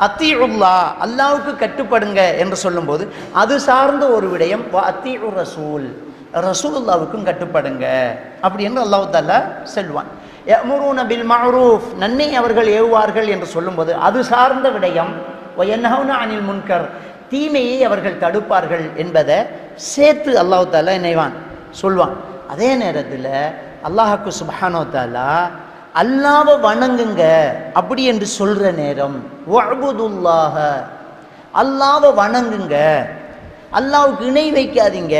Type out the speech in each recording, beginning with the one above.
அத்தீஉல்லா அல்லாஹ்வுக்கு கட்டுப்படுங்க என்று சொல்லும்போது அது சார்ந்த ஒரு விடயம். அத்தீஉ ரசூல் ரசூலுல்லாவுக்கும் கட்டுப்படுங்க அப்படி என்று அல்லாஹ் தஆலா சொல்வான். யஅமுரூன பில் மஅரூஃப் நன்மை அவர்கள் ஏவுவார்கள் என்று சொல்லும்போது அது சார்ந்த விடயம். வயன்ஹவுன அனில் முன்கர் தீமையை அவர்கள் தடுப்பார்கள் என்பதை சேர்த்து அல்லாஹ் தஆலா நினைவான் சொல்வான். அதே நேரத்தில் அல்லாஹ்க்கு சுப்ஹானஹு வ தஆலா அல்லாஹ்வை வணங்குங்க அப்படி என்று சொல்ற நேரம் வஅபுதுல்லாஹ அல்லாஹ்வை வணங்குங்க, அல்லாஹ்வுக்கு இணை வைக்காதீங்க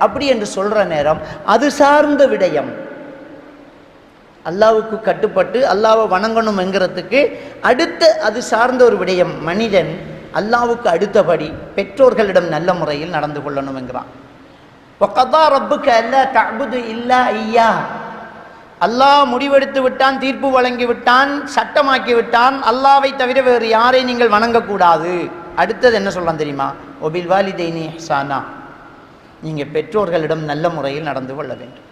அப்படி என்று சொல்ற நேரம் அது சார்ந்த விடயம். அல்லாஹ்வுக்கு கட்டுப்பட்டு அல்லாஹ்வை வணங்கணும் என்கிறதுக்கு அடுத்த அது சார்ந்த ஒரு விடயம். மனிதன் அல்லாஹ்வுக்கு அடுத்தபடி பெற்றோர்களிடம் நல்ல முறையில் நடந்து கொள்ளணும் என்கிறான். வகதா ரப்புக அல்லா தஅபுது இல்லா இய்யாஹ் அல்லாஹ் முடிவெடுத்து விட்டான், தீர்ப்பு வழங்கி விட்டான், சட்டமாக்கி விட்டான், அல்லாஹ்வை தவிர வேறு யாரை நீங்கள் வணங்கக்கூடாது. அடுத்தது என்ன சொல்லலாம் தெரியுமா? ஒபில் வாலிதைனி இஹ்சானா நீங்கள் பெற்றோர்களிடம் நல்ல முறையில் நடந்து கொள்ள வேண்டும்.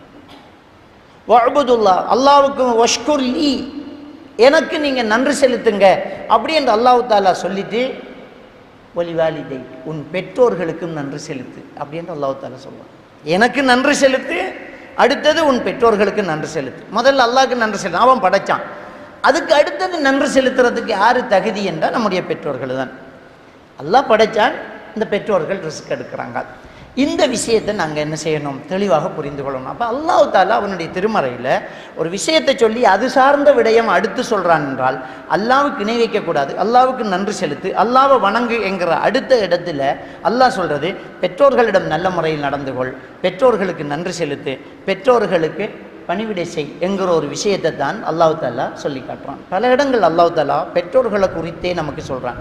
வஅபுதுல்லா அல்லாஹ்வுக்கு வஷ்குர் லீ எனக்கு நீங்கள் நன்றி செலுத்துங்க அப்படி என்று அல்லாஹ் தஆலா சொல்லிட்டு ஒலி வாலிதை உன் பெற்றோர்களுக்கும் நன்றி செலுத்து அப்படி என்று அல்லாஹ் தஆலா சொல்லுவான். எனக்கு நன்றி செலுத்து, அடுத்தது உன் பெற்றோர்களுக்கு நன்றி செலுத்து. முதல்ல அல்லாஹ்க்கு நன்றி செலுத்து, அவன் படைச்சான். அதுக்கு அடுத்தது நன்றி செலுத்துறதுக்கு யார் தகுதி என்றால் நம்முடைய பெற்றோர்கள் தான். அல்லாஹ் படைச்சான், இந்த பெற்றோர்கள் ரிஸ்க் எடுக்கிறாங்க. இந்த விஷயத்தை நாங்கள் என்ன செய்யணும்? தெளிவாக புரிந்து கொள்ளணும். அப்போ அல்லாஹ் தஆலா அவனுடைய திருமறையில் ஒரு விஷயத்தை சொல்லி அது சார்ந்த விடயம் அடுத்து சொல்கிறான் என்றால் அல்லாஹ்வுக்கு இணை வைக்கக்கூடாது, அல்லாஹ்வுக்கு நன்றி செலுத்து, அல்லாஹ்வை வணங்கு என்கிற அடுத்த இடத்துல அல்லாஹ் சொல்கிறது பெற்றோர்களிடம் நல்ல முறையில் நடந்து கொள், பெற்றோர்களுக்கு நன்றி செலுத்து, பெற்றோர்களுக்கு பணிவிடை செய் என்கிற ஒரு விஷயத்தை தான் அல்லாஹ் தஆலா சொல்லி காட்டுறான். பல இடங்கள் அல்லாஹ் தஆலா பெற்றோர்களை குறித்தே நமக்கு சொல்கிறான்.